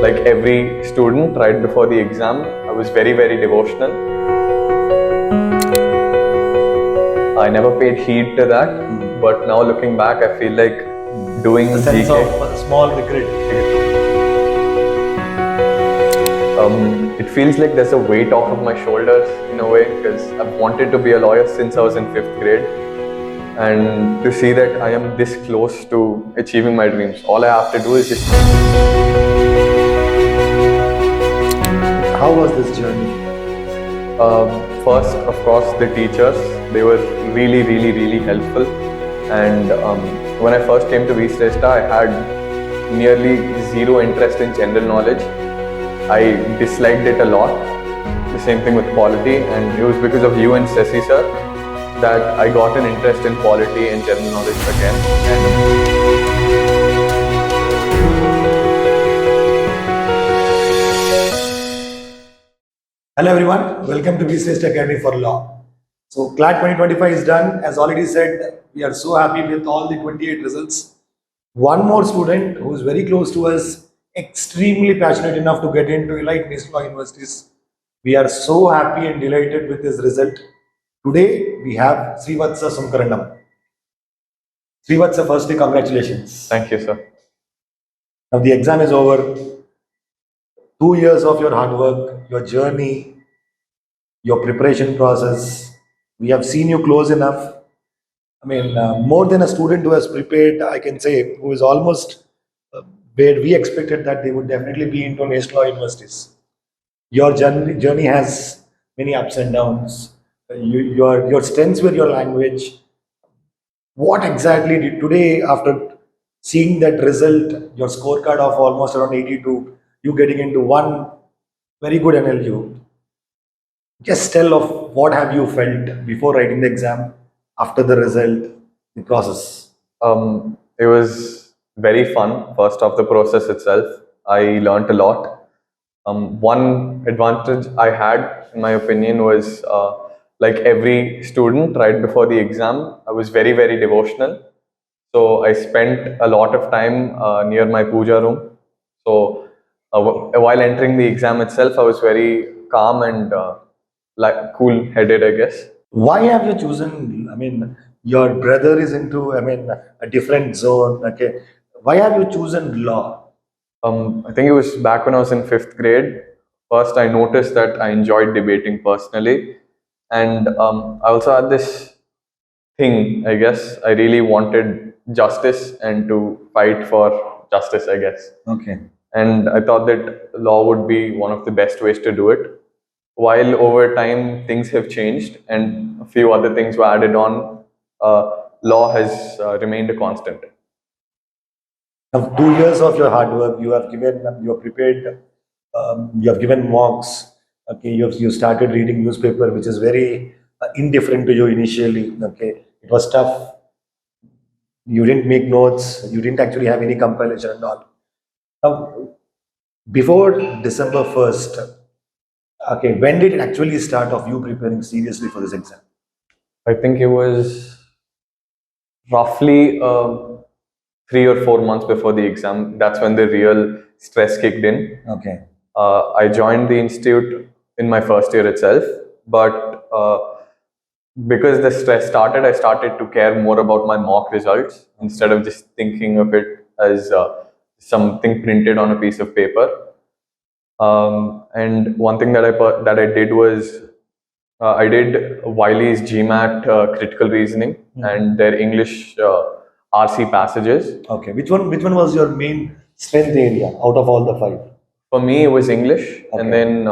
Like every student right before the exam, I was very, very devotional. I never paid heed to that, but now looking back, I feel like doing a sense GK, of a small regret. It feels like there's a weight off of my shoulders in a way, because I've wanted to be a lawyer since I was in 5th grade. And to see that I am this close to achieving my dreams, all I have to do is just... How was this journey? First, of course, the teachers, they were really, really, really helpful. And when I first came to V-Srestha, I had nearly zero interest in general knowledge. I disliked it a lot. The same thing with polity, and it was because of you and Sesi sir that I got an interest in polity and general knowledge again. Hello everyone, welcome to S.SRIVATSA Academy for Law. So CLAT 2025 is done. As already said, we are so happy with all the 28 results. One more student who is very close to us, extremely passionate enough to get into elite national law universities. We are so happy and delighted with this result. Today we have S.SRIVATSA Sunkarandam. S.SRIVATSA, firstly, congratulations. Thank you, sir. Now the exam is over. 2 years of your hard work, your journey, your preparation process. We have seen you close enough. I mean, more than a student who has prepared, I can say, who is almost where we expected that they would definitely be into national law universities. Your journey has many ups and downs. Your strengths were your language. What exactly did today, after seeing that result, your scorecard of almost around 82, you getting into one very good NLU? Just tell of what have you felt before writing the exam, after the result, the process. It was very fun. First off, the process itself, I learned a lot. One advantage I had, in my opinion, was like every student right before the exam, I was very, very devotional. So I spent a lot of time near my puja room. So while entering the exam itself, I was very calm and like cool-headed, I guess. Why have you chosen? I mean, your brother is into, I mean, a different zone. Okay. Why have you chosen law? I think it was back when I was in 5th grade. First, I noticed that I enjoyed debating personally. And I also had this thing, I guess. I really wanted justice and to fight for justice, I guess. Okay. And I thought that law would be one of the best ways to do it. While over time things have changed and a few other things were added on, law has remained a constant. Now, 2 years of your hard work, you have given, you have prepared, you have given mocks. Okay, you started reading newspaper, which is very indifferent to you initially. Okay, it was tough. You didn't make notes. You didn't actually have any compilation and all. Now, before December 1st, okay, when did it actually start of you preparing seriously for this exam? I think it was roughly 3 or 4 months before the exam. That's when the real stress kicked in. Okay. I joined the institute in my first year itself, but because the stress started, I started to care more about my mock results instead of just thinking of it as something printed on a piece of paper. And one thing that I did was I did Wiley's GMAT critical reasoning and their English RC passages. Okay. Which one was your main strength area out of all the five? For me, it was English, and then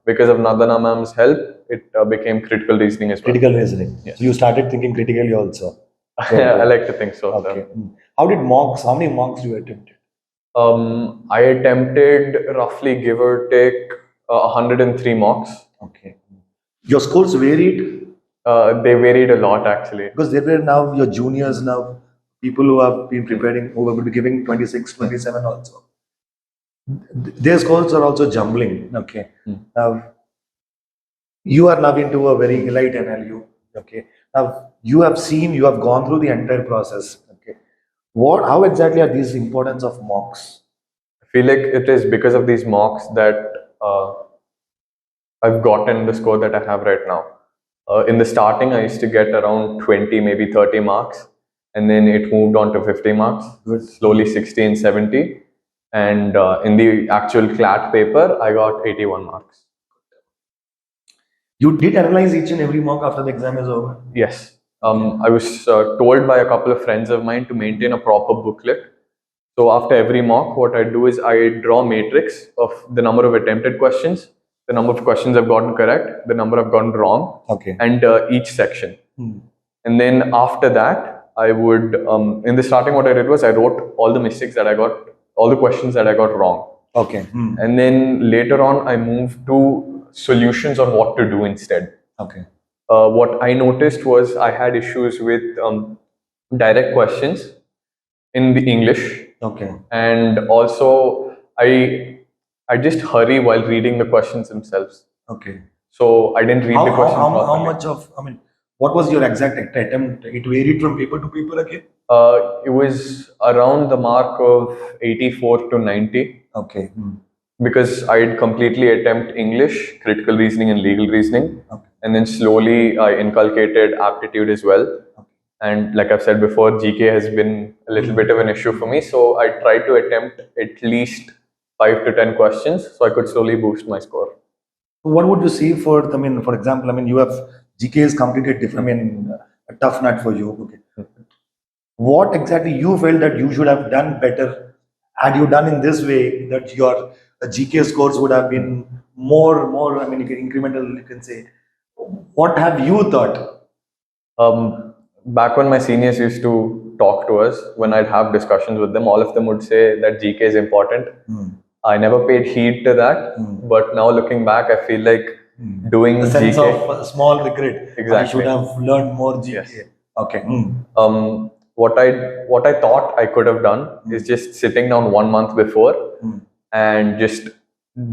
because of Nadana ma'am's help, it became critical reasoning as well. Critical reasoning. Yes. So you started thinking critically also. Yeah, I like to think so. Okay. How many mocks you attempted? I attempted roughly, give or take, 103 mocks. Okay. Your scores varied? They varied a lot, actually. Because there were now your juniors now, people who have been preparing, who will be giving 26, 27 also. Their scores are also jumbling. Okay. Now, you are now into a very elite NLU. Okay. Now, you have gone through the entire process. Okay. How exactly are these importance of mocks? I feel like it is because of these mocks that I've gotten the score that I have right now. In the starting, I used to get around 20, maybe 30 marks, and then it moved on to 50 marks, Good. slowly 60 and 70. And in the actual CLAT paper, I got 81 marks. You did analyze each and every mock after the exam is over. Yes. I was told by a couple of friends of mine to maintain a proper booklet. So after every mock, what I do is I draw a matrix of the number of attempted questions, the number of questions I've gotten correct, the number I've gotten wrong, Okay. and each section. And then after that, I would, in the starting, what I did was I wrote all the mistakes that I got, all the questions that I got wrong. Okay. And then later on, I moved to solutions on what to do instead. Okay. What I noticed was I had issues with direct questions in the English, Okay. and also I just hurry while reading the questions themselves. Okay. So I didn't read the questions How properly. much of, I mean, what was your exact attempt? It varied from paper to paper again? It was around the mark of 84 to 90 Okay. because I'd completely attempt English, critical reasoning, and legal reasoning. Okay. And then slowly I inculcated aptitude as well. Okay. And like I've said before, GK has been a little bit of an issue for me. So I tried to attempt at least 5 to 10 questions so I could slowly boost my score. What would you say for, I mean, for example, I mean, you have GK is completely different, I mean, a tough nut for you. Okay. What exactly you felt that you should have done better? Had you done in this way, that your GK scores would have been more, I mean, incremental, you can say. What have you thought? Back when my seniors used to talk to us, when I'd have discussions with them, all of them would say that GK is important. I never paid heed to that, but now looking back, I feel like doing A sense GK. of small regret. I Exactly. should have learned more GK. Yes. Okay. What I thought I could have done is just sitting down 1 month before and just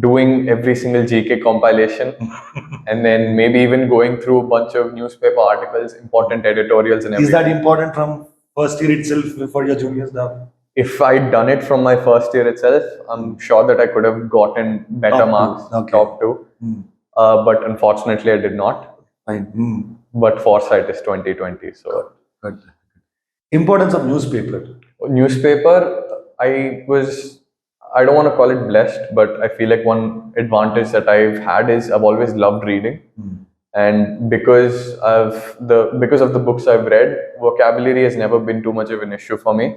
doing every single GK compilation, and then maybe even going through a bunch of newspaper articles, important editorials, and Is everything. that important from first year itself for your juniors now? If I'd done it from my first year itself, I'm sure that I could have gotten better Top two. marks, Okay. top two. But unfortunately, I did not. Fine. But foresight is 2020. So Good. Importance of newspaper. newspaper, I don't want to call it blessed, but I feel like one advantage that I've had is I've always loved reading. And because of the books I've read, vocabulary has never been too much of an issue for me.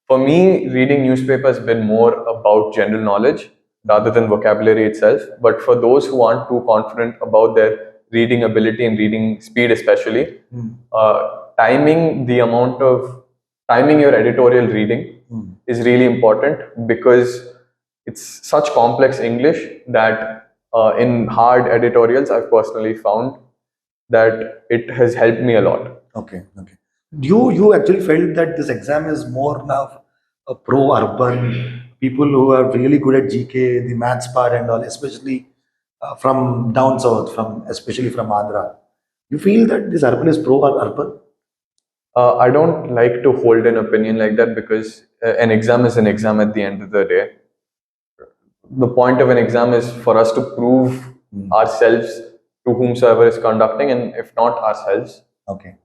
For me, reading newspaper has been more about general knowledge rather than vocabulary itself. But for those who aren't too confident about their reading ability and reading speed, especially, timing the amount of timing your editorial reading is really important, because it's such complex English that in hard editorials, I've personally found that it has helped me a lot. Okay. You actually felt that this exam is more now a pro-urban, people who are really good at GK, the maths part and all, especially from down south, from especially from Andhra. You feel that this urban is pro-urban? I don't like to hold an opinion like that, because an exam is an exam at the end of the day. The point of an exam is for us to prove ourselves to whomsoever is conducting, and if not ourselves. Okay.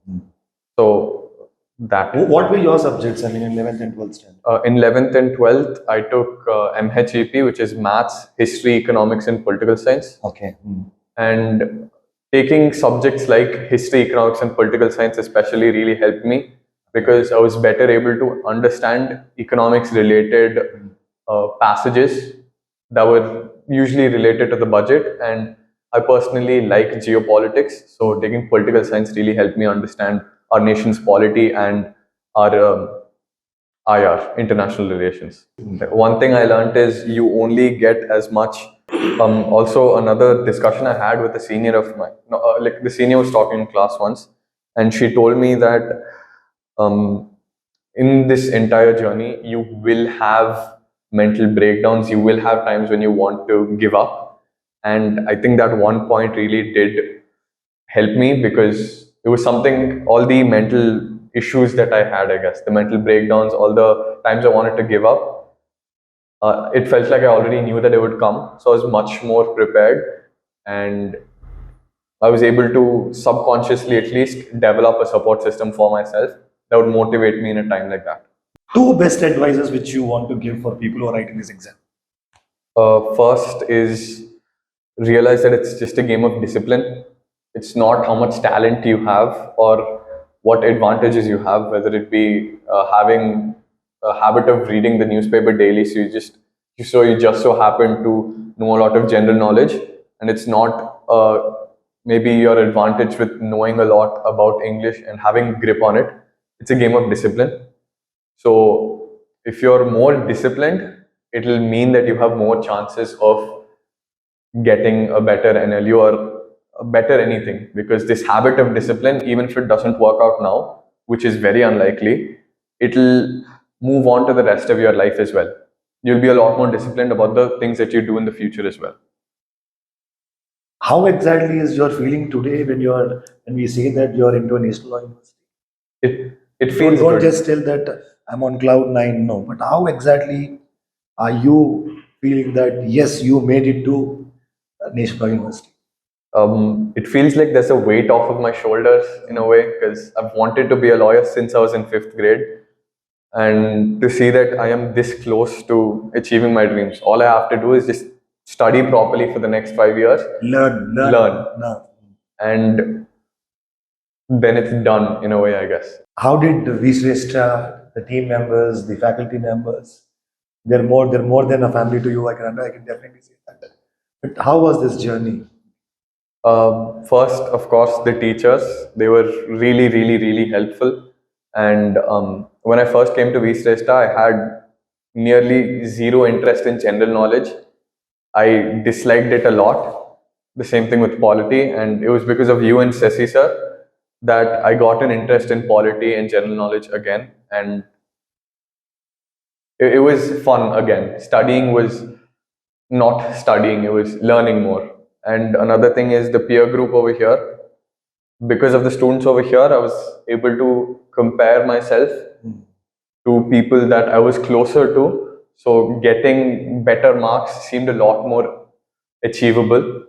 So that. What were your subjects, I mean, in 11th and 12th standard? In 11th and 12th, I took MHEP, which is Maths, History, Economics, and Political Science. Okay. And taking subjects like history, economics, and political science especially really helped me, because I was better able to understand economics related passages that were usually related to the budget. And I personally like geopolitics, so taking political science really helped me understand our nation's polity and our IR, international relations. One thing I learned is you only get as much. Also, another discussion I had with a senior of mine, no, like the senior was talking in class once, and she told me that um, in this entire journey, you will have mental breakdowns, you will have times when you want to give up. And I think that one point really did help me, because it was something, all the mental issues that I had, I guess, the mental breakdowns, all the times I wanted to give up, It felt like I already knew that it would come, so I was much more prepared, and I was able to subconsciously at least develop a support system for myself that would motivate me in a time like that. Two best advices which you want to give for people who are writing this exam. First is realize that it's just a game of discipline. It's not how much talent you have or what advantages you have, whether it be having a habit of reading the newspaper daily, so you just so happen to know a lot of general knowledge, and it's not maybe your advantage with knowing a lot about English and having grip on it. It's a game of discipline. So if you're more disciplined, it'll mean that you have more chances of getting a better NLU or a better anything, because this habit of discipline, even if it doesn't work out now, which is very unlikely, it'll move on to the rest of your life as well. You'll be a lot more disciplined about the things that you do in the future as well. How exactly is your feeling today when we say that you're into a national law university? It Don't, feels don't good. just tell that I'm on cloud nine. No, but how exactly are you feeling that yes, you made it to a national law university? It feels like there's a weight off of my shoulders in a way, because I've wanted to be a lawyer since I was in fifth grade. And to see that I am this close to achieving my dreams, all I have to do is just study properly for the next 5 years, learn, Learn. and then it's done in a way, I guess. How did the Visreshta, the team members, the faculty members, they're more than a family to you. I can definitely say that. But how was this journey? First, of course, the teachers, they were really, really, really helpful. And when I first came to Visreshta, I had nearly zero interest in general knowledge. I disliked it a lot. The same thing with polity, and it was because of you and Sesi sir that I got an interest in polity and general knowledge again, and it was fun again. Studying was not studying; it was learning more. And another thing is the peer group over here. Because of the students over here, I was able to compare myself to people that I was closer to. So getting better marks seemed a lot more achievable.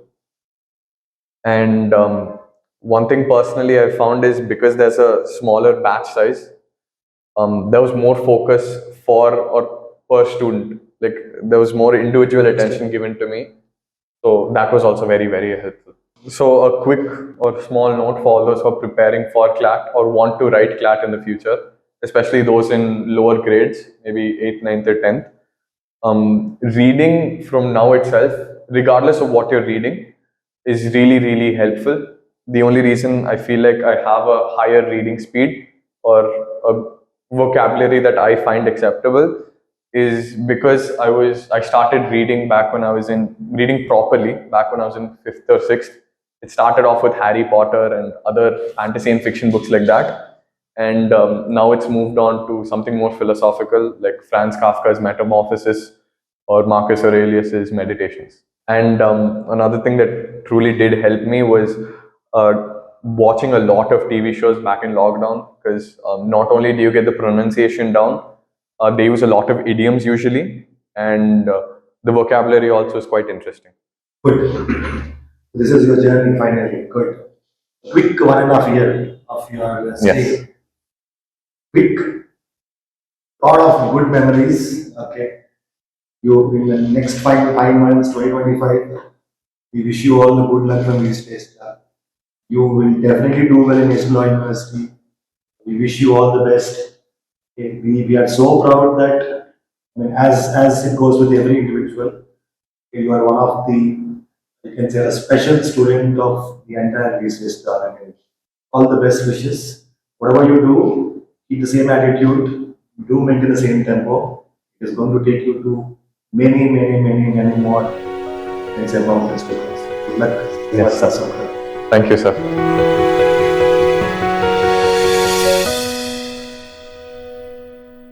And one thing personally I found is because there's a smaller batch size, there was more focus for or per student. Like there was more individual attention given to me. So that was also very, very helpful. So a quick or small note for all those who are preparing for CLAT or want to write CLAT in the future, especially those in lower grades, maybe 8th, 9th, or 10th. Reading from now itself, regardless of what you're reading, is really, really helpful. The only reason I feel like I have a higher reading speed or a vocabulary that I find acceptable is because I started reading back when I was in reading properly back when I was in fifth or sixth. It started off with Harry Potter and other fantasy and fiction books like that, and now it's moved on to something more philosophical like Franz Kafka's Metamorphosis or Marcus Aurelius's Meditations. And another thing that truly did help me was uh, watching a lot of TV shows back in lockdown, because not only do you get the pronunciation down, they use a lot of idioms usually, and the vocabulary also is quite interesting. Good. This is your journey finally. Good. Quick 1.5 year of your Yes. stay. Quick lot of good memories. Okay. You in the next 5 months, 2025. We wish you all the good luck from this place. You will definitely do well in National Law University. We wish you all the best. Okay, we are so proud that I mean, as it goes with every individual, okay, you are one of the you can say a special student of the entire research. I mean, all the best wishes. Whatever you do, keep the same attitude. Do maintain the same tempo. It is going to take you to many more. It's a mountains to cross. Good luck. Yes, sir. Srivatsa. Thank you, sir.